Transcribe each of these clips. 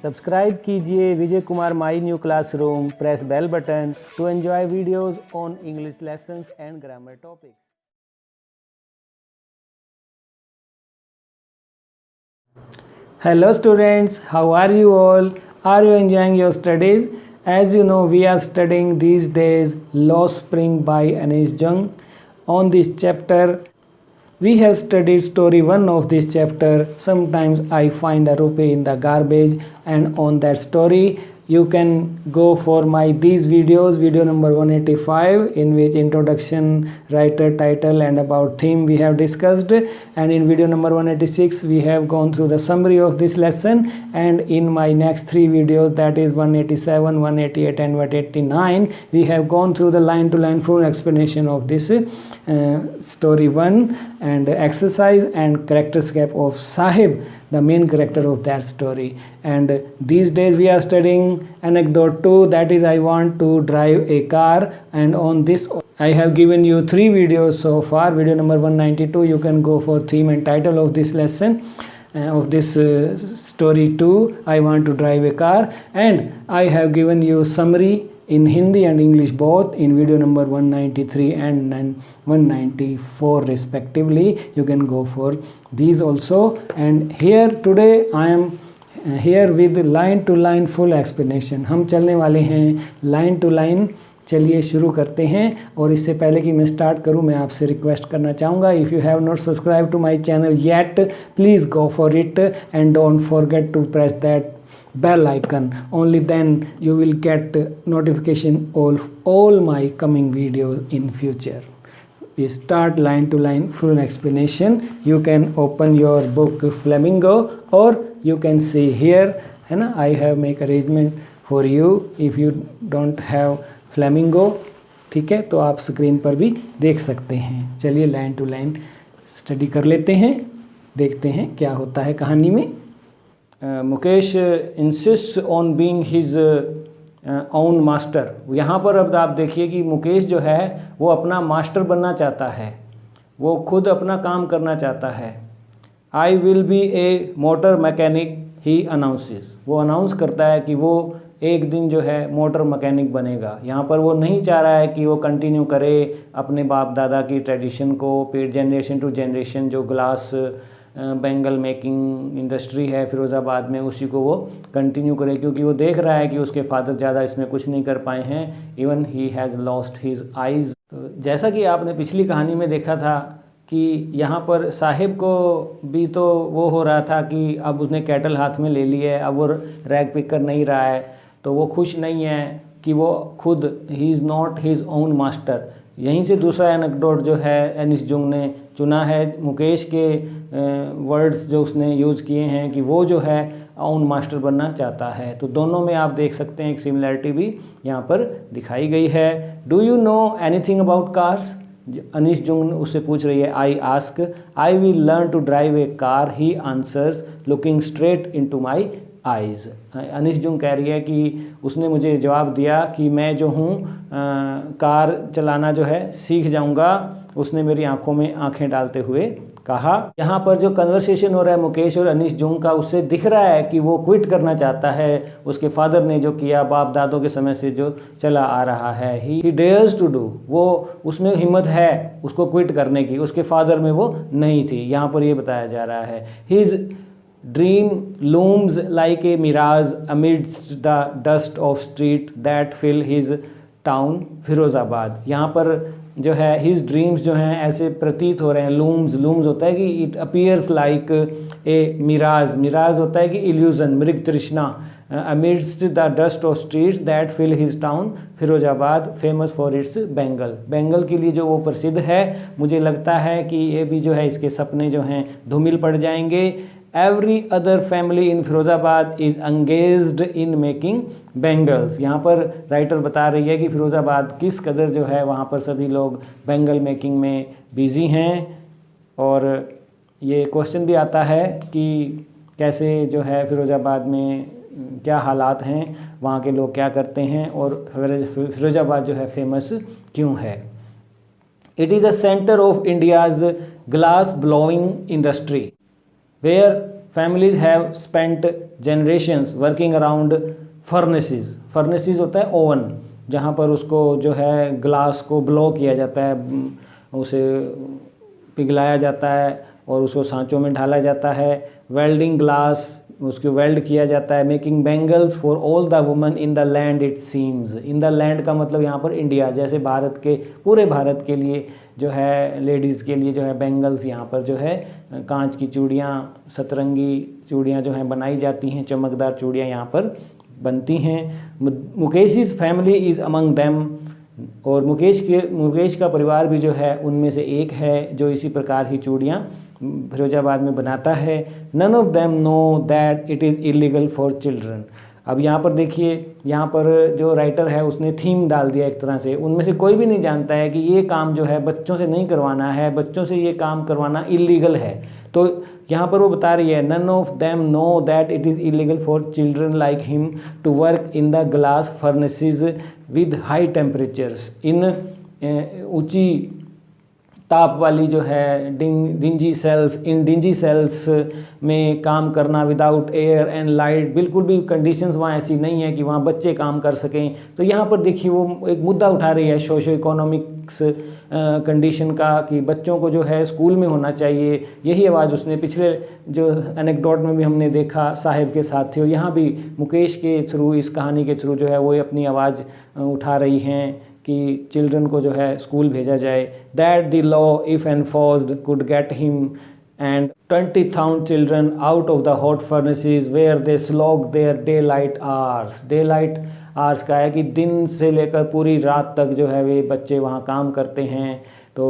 Subscribe कीजिए Vijay Kumar my new classroom, press bell button to enjoy videos on English lessons and grammar topics. Hello students, how are you all? Are you enjoying your studies? As you know, we are studying these days Lost Spring by Anish Jung. On this chapter, we have studied story 1 of this chapter. Sometimes I find a rupee in the garbage, and on that story you can go for my these videos, video number 185, in which introduction, writer, title and about theme we have discussed, and in video number 186 we have gone through the summary of this lesson, and in my next 3 videos, that is 187, 188 and 189, we have gone through the line to line full explanation of this story 1 and exercise and characterscape of Sahib, the main character of that story. And these days we are studying anecdote 2, that is I want to drive a car, and on this I have given you 3 videos so far. Video number 192, you can go for theme and title of this lesson, of this story 2, I want to drive a car, and I have given you summary in Hindi and English both in video number 193 and 194 respectively. You can go for these also. And here today I am here with line to line full explanation. हम चलने वाले हैं line to line. चलिए शुरू करते हैं, और इससे पहले कि मैं स्टार्ट करूं, मैं आपसे रिक्वेस्ट करना चाहूँगा, if you have not subscribe to my channel yet, please go for it and don't forget to press that bell icon. Only then you will get notification of all my coming videos in future. We start line to line full explanation. You can open your book Flamingo, or you can see here, है ना, I have make arrangement for you if you don't have Flamingo. ठीक है, तो आप screen पर भी देख सकते हैं. चलिए लाइन टू लाइन स्टडी कर लेते हैं, देखते हैं क्या होता है कहानी में. Mukesh insist on being his own master. यहाँ पर अब आप देखिए कि मुकेश जो है वो अपना मास्टर बनना चाहता है, वो खुद अपना काम करना चाहता है. I will be A motor mechanic he announces. वो अनाउंस करता है कि वो एक दिन जो है मोटर मैकेनिक बनेगा. यहाँ पर वो नहीं चाह रहा है कि वो कंटिन्यू करे अपने बाप दादा की ट्रेडिशन को, फिर जनरेशन टू जनरेशन जो ग्लास बेंगल मेकिंग इंडस्ट्री है फिरोज़ाबाद में, उसी को वो कंटिन्यू करे, क्योंकि वो देख रहा है कि उसके फादर ज़्यादा इसमें कुछ नहीं कर पाए हैं. Even he has lost his eyes. तो जैसा कि आपने पिछली कहानी में देखा था कि यहाँ पर साहिब को भी तो वो हो रहा था कि अब उसने कैटल हाथ में ले ली है, अब वो रैग पिक कर नहीं रहा है, तो वो खुश नहीं है कि वो खुद he is not his own master. यहीं से दूसरा एनेक्डोट जो है एनिश जुंग ने चुना है, मुकेश के वर्ड्स जो उसने यूज़ किए हैं कि वो जो है ओन मास्टर बनना चाहता है. तो दोनों में आप देख सकते हैं एक सिमिलरिटी भी यहाँ पर दिखाई गई है. Do you know anything about cars? Anees Jung उससे पूछ रही है. I ask. I will learn to drive a car, he answers looking straight into my eyes. Anees Jung कह रही है कि उसने मुझे जवाब दिया कि मैं जो हूँ कार चलाना जो है सीख जाऊँगा. उसने मेरी आंखों में आंखें डालते हुए कहा. यहाँ पर जो कन्वर्सेशन हो रहा है मुकेश और अनिश जुंग का, उससे दिख रहा है कि वो क्विट करना चाहता है. उसके फादर ने जो किया, बाप दादों के समय से जो चला आ रहा है, ही डेयर्स टू डू, वो उसमें हिम्मत है उसको क्विट करने की. उसके फादर में वो नहीं थी, यहाँ पर ये बताया जा रहा है. His dream looms like a mirage amidst the dust of street that fill his town Firozabad. यहाँ पर जो है हिज ड्रीम्स जो हैं ऐसे प्रतीत हो रहे हैं. लूम्स होता है कि it appears like a mirage. Mirage होता है कि इल्यूजन, मृग तृष्णा. Amidst the dust of streets that fill his town Firozabad famous for its bangle. Bangle के लिए जो वो प्रसिद्ध है. मुझे लगता है कि ये भी जो है इसके सपने जो हैं धूमिल पड़ जाएंगे. Every other family in Firozabad is engaged in making bangles. यहाँ पर राइटर बता रही है कि फिरोज़ाबाद किस कदर जो है वहाँ पर सभी लोग बेंगल मेकिंग में बिज़ी हैं. और ये क्वेश्चन भी आता है कि कैसे जो है फिरोज़ाबाद में क्या हालात हैं, वहाँ के लोग क्या करते हैं, और फिरोज़ाबाद जो है फेमस क्यों है. It is the centre of India's glass blowing industry, where families have spent generations working around furnaces. Furnaces होता है ओवन, जहाँ पर उसको जो है ग्लास को ब्लो किया जाता है, उसे पिघलाया जाता है और उसको सांचों में ढाला जाता है. वेल्डिंग ग्लास, उसको वेल्ड किया जाता है. Making bangles for all the women in the land it seems. In the land का मतलब यहाँ पर इंडिया, जैसे भारत के पूरे भारत के लिए जो है लेडीज़ के लिए जो है बैंगल्स, यहाँ पर जो है कांच की चूड़ियाँ, सतरंगी चूड़ियाँ जो हैं बनाई जाती हैं, चमकदार चूड़ियाँ यहाँ पर बनती हैं. Mukesh family is among them. और मुकेश का परिवार भी जो है उनमें से एक है जो इसी प्रकार ही चूड़ियाँ फिरोजाबाद में बनाता है. None of them know that it is illegal for children. अब यहाँ पर देखिए, यहाँ पर जो राइटर है उसने थीम डाल दिया एक तरह से. उनमें से कोई भी नहीं जानता है कि ये काम जो है बच्चों से नहीं करवाना है, बच्चों से ये काम करवाना इलीगल है. तो यहाँ पर वो बता रही है, none of them know that it is illegal for children like him to work in the glass furnaces with high temperatures. इन ऊंची ताप वाली जो है डिंजी सेल्स में काम करना विदाउट एयर एंड लाइट. बिल्कुल भी कंडीशंस वहाँ ऐसी नहीं है कि वहाँ बच्चे काम कर सकें. तो यहाँ पर देखिए वो एक मुद्दा उठा रही है सोशो इकोनॉमिक्स कंडीशन का, कि बच्चों को जो है स्कूल में होना चाहिए. यही आवाज़ उसने पिछले जो एनेक्डोट में भी हमने देखा साहिब के साथ थी, और यहाँ भी मुकेश के थ्रू, इस कहानी के थ्रू जो है वो अपनी आवाज़ उठा रही हैं कि चिल्ड्रन को जो है स्कूल भेजा जाए. That the law if enforced could get him and 20,000 children out of the hot furnaces where they slog their daylight hours. Daylight hours का है कि दिन से लेकर पूरी रात तक जो है वे बच्चे वहाँ काम करते हैं. तो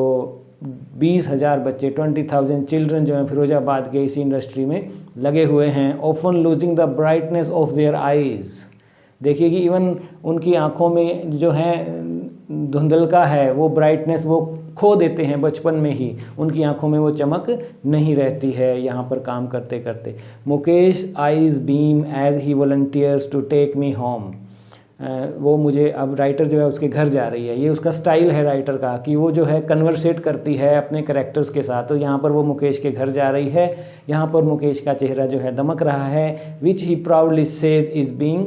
20,000 बच्चे, 20,000 चिल्ड्रन जो हैं फिरोजाबाद के इसी इंडस्ट्री में लगे हुए हैं. Often losing the brightness of their eyes. देखिए कि इवन उनकी आँखों में जो है धुंधलका है, वो ब्राइटनेस वो खो देते हैं बचपन में ही. उनकी आंखों में वो चमक नहीं रहती है यहाँ पर काम करते करते. Mukesh eyes beam as he volunteers to take me home. वो मुझे, अब राइटर जो है उसके घर जा रही है. ये उसका स्टाइल है राइटर का कि वो जो है कन्वर्सेट करती है अपने कैरेक्टर्स के साथ. तो यहाँ पर वो मुकेश के घर जा रही है. यहाँ पर मुकेश का चेहरा जो है दमक रहा है. Which he proudly says is being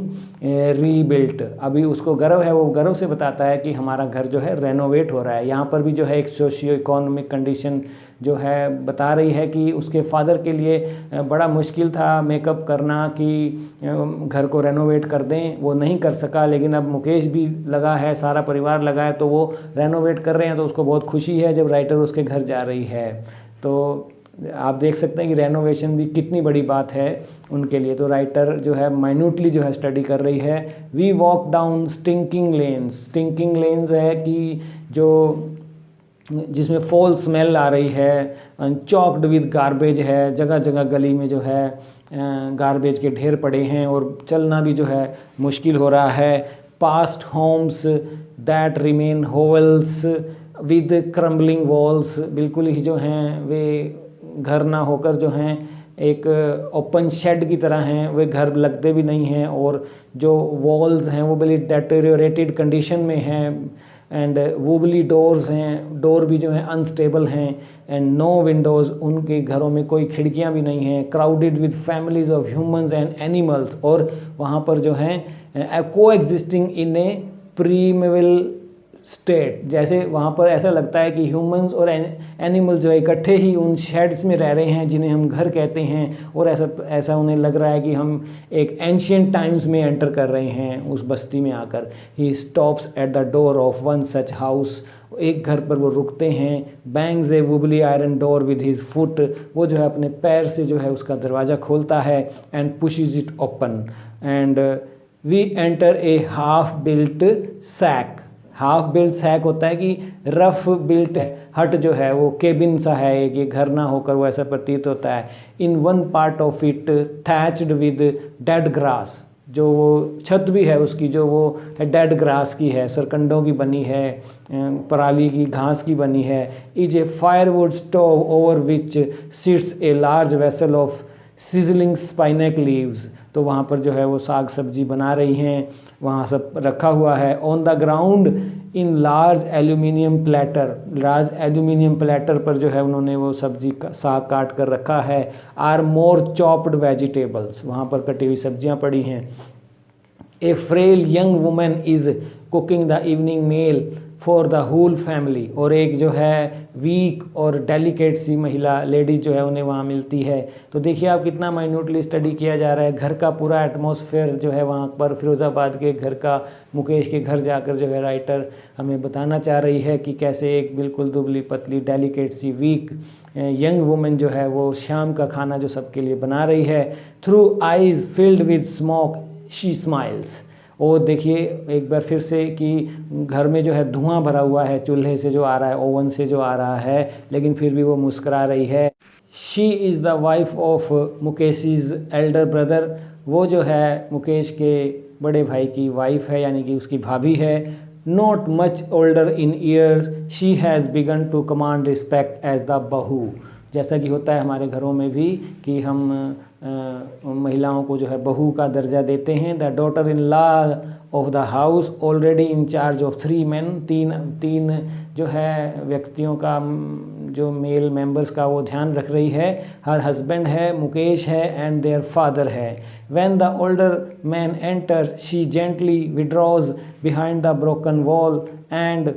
rebuilt. अभी उसको गर्व है, वो गर्व से बताता है कि हमारा घर जो है रेनोवेट हो रहा है. यहाँ पर भी जो है एक सोशियो इकोनॉमिक कंडीशन जो है बता रही है कि उसके फादर के लिए बड़ा मुश्किल था मेकअप करना कि घर को रेनोवेट कर दें. वो नहीं कर सका, लेकिन अब मुकेश भी लगा है, सारा परिवार लगा है, तो वो रेनोवेट कर रहे हैं. तो उसको बहुत खुशी है जब राइटर उसके घर जा रही है. तो आप देख सकते हैं कि रेनोवेशन भी कितनी बड़ी बात है उनके लिए. तो राइटर जो है माइन्यूटली जो है स्टडी कर रही है. We walk down stinking lanes. Stinking lanes है कि जो जिसमें फॉल स्मेल आ रही है. चॉक्ड विद गार्बेज है, जगह जगह गली में जो है गार्बेज के ढेर पड़े हैं और चलना भी जो है मुश्किल हो रहा है. Past homes that remain hovels with crumbling walls. बिल्कुल ही जो हैं वे घर ना होकर जो हैं एक ओपन शेड की तरह हैं. वे घर लगते भी नहीं हैं और जो वॉल्स हैं वो बड़ी डेटेरियोरेटेड कंडीशन में हैं. एंड वुबली डोर्स हैं, डोर भी जो हैं अनस्टेबल हैं. एंड नो विंडोज़, उनके घरों में कोई खिड़कियां भी नहीं हैं. Crowded with families of humans and animals. और वहाँ पर जो हैं को एग्जिस्टिंग इन ए प्रीमेवल स्टेट. जैसे वहाँ पर ऐसा लगता है कि ह्यूमंस और एनिमल जो है इकट्ठे ही उन शेड्स में रह रहे हैं जिन्हें हम घर कहते हैं. और ऐसा उन्हें लग रहा है कि हम एक एंशियंट टाइम्स में एंटर कर रहे हैं उस बस्ती में आकर. He stops at the door of one such house. एक घर पर वो रुकते हैं. Bangs a wobbly iron door with his foot. वो जो है अपने पैर से जो है उसका दरवाज़ा खोलता है. And pushes it open. And we enter a half built shack. Half built shack होता है कि रफ बिल्ट हट जो है वो केबिन सा है, एक ये घर ना होकर वो ऐसा प्रतीत होता है. In one part of it thatched with dead grass. जो वो छत भी है उसकी जो वो डेड ग्रास की है, सरकंडों की बनी है, पराली की घास की बनी है. Is a firewood stove over which sits a large vessel of sizzling spinach leaves. तो वहाँ पर जो है वो साग सब्जी बना रही हैं, वहाँ सब रखा हुआ है। On the ground in large aluminium platter पर जो है उन्होंने वो सब्जी का साग काट कर रखा है। आर मोर चॉप्ड वेजिटेबल्स, वहाँ पर कटी हुई सब्जियाँ पड़ी हैं। A frail young women is cooking the evening meal for the whole family, और एक जो है वीक और डेलिकेट सी महिला लेडीज जो है उन्हें वहाँ मिलती है। तो देखिए आप कितना माइन्यूटली स्टडी किया जा रहा है, घर का पूरा एटमॉस्फेयर जो है वहाँ पर फिरोज़ाबाद के घर का, मुकेश के घर जाकर जो है राइटर हमें बताना चाह रही है कि कैसे एक बिल्कुल दुबली पतली डेलिकेट सी वीक यंग वुमेन जो है वो शाम का खाना जो सबके लिए बना रही है। Through eyes filled with smoke she smiles, और देखिए एक बार फिर से कि घर में जो है धुआं भरा हुआ है, चूल्हे से जो आ रहा है, ओवन से जो आ रहा है, लेकिन फिर भी वो मुस्करा रही है। She is the wife of Mukesh's elder brother, वो जो है मुकेश के बड़े भाई की वाइफ है, यानी कि उसकी भाभी है। Not much older in years she has begun to command respect as the bahu, जैसा कि होता है हमारे घरों में भी कि हम महिलाओं को जो है बहू का दर्जा देते हैं। The daughter in law of the house already in charge of 3 men, तीन जो है व्यक्तियों का, जो मेल मेंबर्स का वो ध्यान रख रही है। हर हस्बैंड है, मुकेश है, एंड देयर फादर है। When the older man enter she gently withdraws behind the broken wall and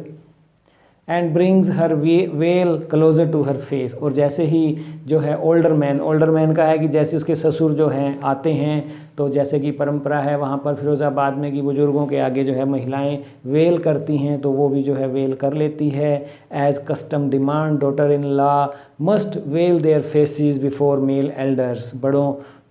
brings her veil closer to her face, और जैसे ही जो है ओल्डर मैन का है कि जैसे उसके ससुर जो हैं आते हैं, तो जैसे कि परंपरा है वहाँ पर फिरोज़ाबाद में कि बुज़ुर्गों के आगे जो है महिलाएं वेल करती हैं, तो वो भी जो है वेल कर लेती है। As custom demand daughter in law must veil their faces before male elders,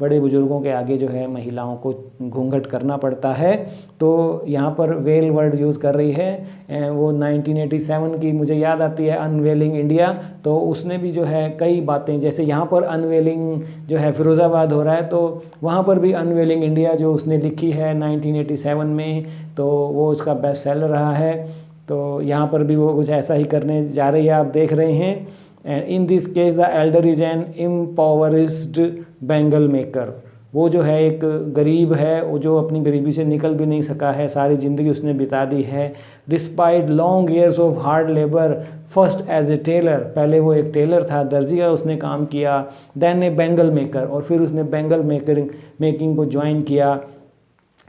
बड़े बुजुर्गों के आगे जो है महिलाओं को घूंघट करना पड़ता है। तो यहाँ पर वेल वर्ड यूज़ कर रही है। वो 1987 की मुझे याद आती है अनवेलिंग इंडिया, तो उसने भी जो है कई बातें, जैसे यहाँ पर अनवेलिंग जो है फिरोज़ाबाद हो रहा है, तो वहाँ पर भी अनवेलिंग इंडिया जो उसने लिखी है 1987 में, तो वो उसका बेस्ट सेलर रहा है। तो यहाँ पर भी वो कुछ ऐसा ही करने जा रही है, आप देख रहे हैं। And in this case the elder is an impoverished bangle maker, वो जो है एक गरीब है, वो जो अपनी गरीबी से निकल भी नहीं सका है, सारी ज़िंदगी उसने बिता दी है। Despite long years of hard labour, first as a tailor, पहले वो एक टेलर था, दर्जी का उसने काम किया। देन ए बैंगल मेकर, और फिर उसने बैंगल मेकिंग को ज्वाइन किया।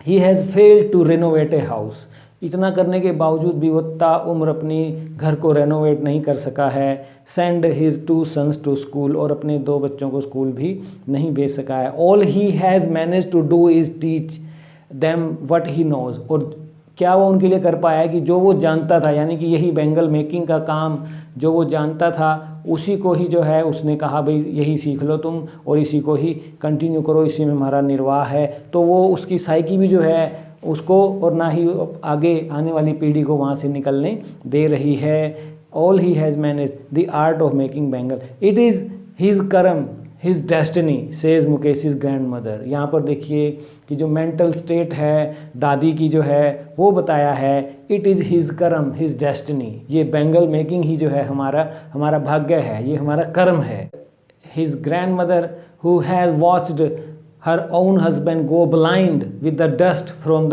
He has failed to renovate a house, इतना करने के बावजूद भी वो ताउम्र अपनी घर को रेनोवेट नहीं कर सका है। Send his 2 sons to school, और अपने 2 बच्चों को स्कूल भी नहीं भेज सका है। All he has managed to do is teach them what he knows, और क्या वो उनके लिए कर पाया है कि जो वो जानता था, यानी कि यही बैंगल मेकिंग का काम जो वो जानता था उसी को ही जो है उसने कहा भाई यही सीख लो तुम और इसी को ही कंटिन्यू करो, इसी में हमारा निर्वाह है। तो वो उसकी साइकी भी जो है उसको और ना ही आगे आने वाली पीढ़ी को वहाँ से निकलने दे रही है। All he has manage the art of making bangle, it is his karma his destiny says Mukesh's grandmother. यहाँ पर देखिए कि जो मेंटल स्टेट है दादी की जो है वो बताया है, it is his karma his destiny, ये बैंगल मेकिंग ही जो है हमारा भाग्य है, ये हमारा कर्म है। His grand mother who has watched her own husband go blind with the dust from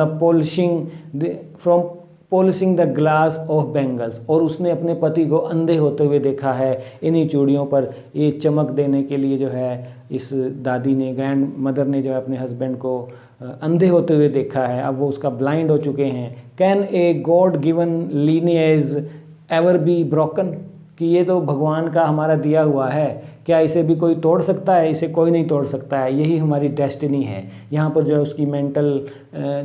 polishing the glass of bangles, और उसने अपने पति को अंधे होते हुए देखा है इन्हीं चूड़ियों पर ये चमक देने के लिए जो है इस दादी ने, ग्रैंड मदर ने जो है अपने हस्बैंड को अंधे होते हुए देखा है, अब वो उसका ब्लाइंड हो चुके हैं। Can a god given lineage ever be broken, कि ये तो भगवान का हमारा दिया हुआ है, क्या इसे भी कोई तोड़ सकता है? इसे कोई नहीं तोड़ सकता है, यही हमारी डेस्टिनी है। यहाँ पर जो है उसकी मेंटल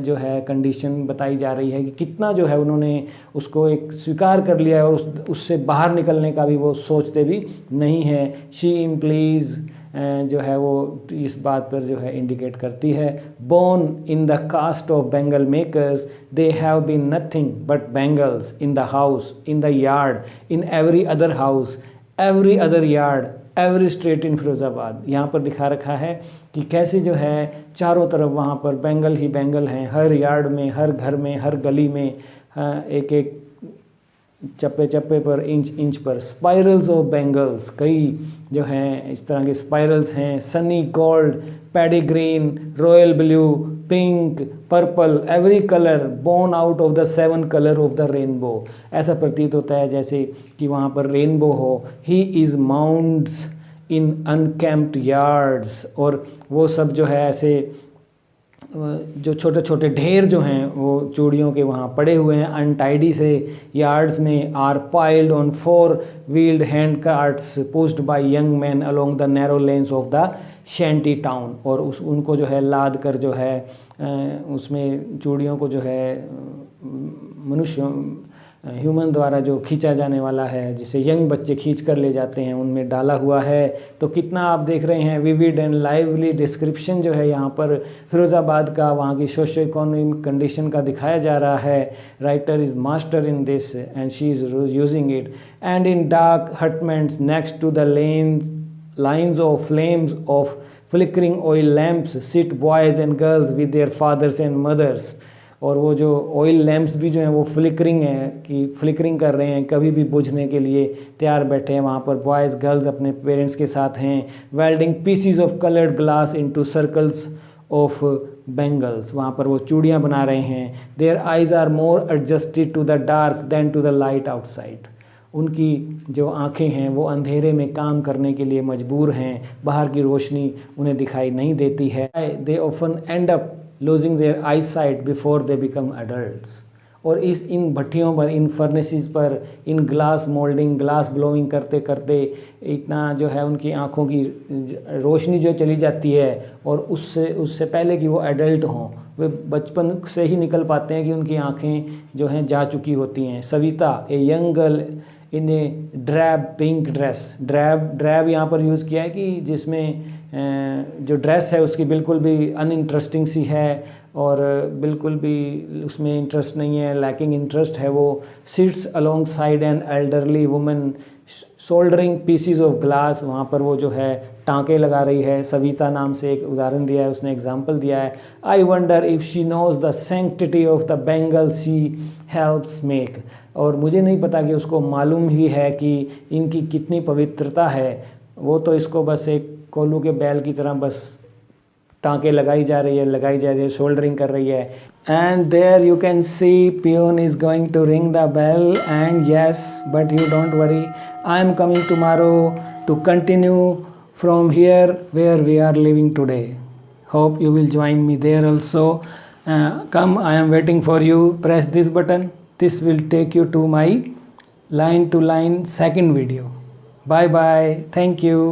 जो है कंडीशन बताई जा रही है कि कितना जो है उन्होंने उसको एक स्वीकार कर लिया है और उससे बाहर निकलने का भी वो सोचते भी नहीं है। शी इम्प्लीज जो है वो इस बात पर जो है इंडिकेट करती है। Born in the caste of bangle makers they have been nothing but bangles in the house, in the yard, in every other house, every other yard, every street in Firozabad. यहाँ पर दिखा रखा है कि कैसे जो है चारों तरफ वहाँ पर बैंगल ही बैंगल हैं, हर यार्ड में, हर घर में, हर गली में, एक एक चप्पे चप्पे पर, इंच इंच पर स्पाइरल्स ऑफ बैंगल्स, कई जो हैं इस तरह के स्पाइरल्स हैं। Sunny gold paddy green, royal blue, pink, purple, every color born out of the 7 color of the rainbow। ऐसा प्रतीत होता है जैसे कि वहाँ पर रेनबो हो। He is mounds in unkempt yards, और वो सब जो है ऐसे जो छोटे छोटे ढेर जो हैं वो चूड़ियों के वहाँ पड़े हुए हैं अनटाइडी से यार्ड्स में। Are piled on 4 wheeled hand carts pushed by young man along the narrow lanes of the shanty town, और उनको जो है लाद कर जो है उसमें चूड़ियों को जो है मनुष्य ह्यूमन द्वारा जो खींचा जाने वाला है, जिसे यंग बच्चे खींच कर ले जाते हैं, उनमें डाला हुआ है। तो कितना आप देख रहे हैं विविड एंड लाइवली डिस्क्रिप्शन जो है यहाँ पर फिरोज़ाबाद का, वहाँ की सोशो इकोनॉमिक कंडीशन का दिखाया जा रहा है। Writer is master in this and she is using it. And in dark hutments next to the lines of flames of flickering oil lamps sit boys and girls with their fathers and mothers. और वो जो oil lamps भी जो हैं वो flickering है कि flickering कर रहे हैं, कभी भी बुझने के लिए तैयार बैठे हैं। वहाँ पर बॉयज़ गर्ल्स अपने पेरेंट्स के साथ हैं। Welding pieces of coloured glass into circles of bangles, वहाँ पर वो चूड़ियाँ बना रहे हैं। Their eyes are more adjusted to the dark than to the light outside. उनकी जो आँखें हैं वो अंधेरे में काम करने के लिए मजबूर हैं, बाहर की रोशनी उन्हें दिखाई नहीं देती है। They often end up losing their eyesight before they become adults. और इन भट्टियों पर, इन फर्नेसेस पर, इन ग्लास मोल्डिंग, ग्लास ब्लोइंग करते करते इतना जो है उनकी आँखों की रोशनी जो चली जाती है, और उससे पहले कि वो एडल्ट हों, वे बचपन से ही निकल पाते हैं कि उनकी आँखें जो हैं जा चुकी होती हैं। Savita a young girl in A drab pink dress. Drab यहाँ पर यूज़ किया है कि जिसमें जो ड्रेस है उसकी बिल्कुल भी अनइंटरेस्टिंग सी है और बिल्कुल भी उसमें इंटरेस्ट नहीं है, लैकिंग इंटरेस्ट है। वो sits alongside an elderly woman soldering pieces of glass, वहाँ पर वो जो है टाँके लगा रही है। सविता नाम से एक उदाहरण दिया है, उसने एग्जाम्पल दिया है। I wonder if she knows the sanctity of the bangle she helps make. और मुझे नहीं पता कि उसको मालूम ही है कि इनकी कितनी पवित्रता है, वो तो इसको बस एक कोल्लू के बैल की तरह बस टाँके लगाई जा रही है, शोल्डरिंग कर रही है। And there you can see peon is going to ring the bell, and yes, but you don't worry, I am coming tomorrow to continue from here where we are living today. Hope you will join me there also. Come, I am waiting for you. Press this button. This will take you to my line to line second video. Bye bye. Thank you.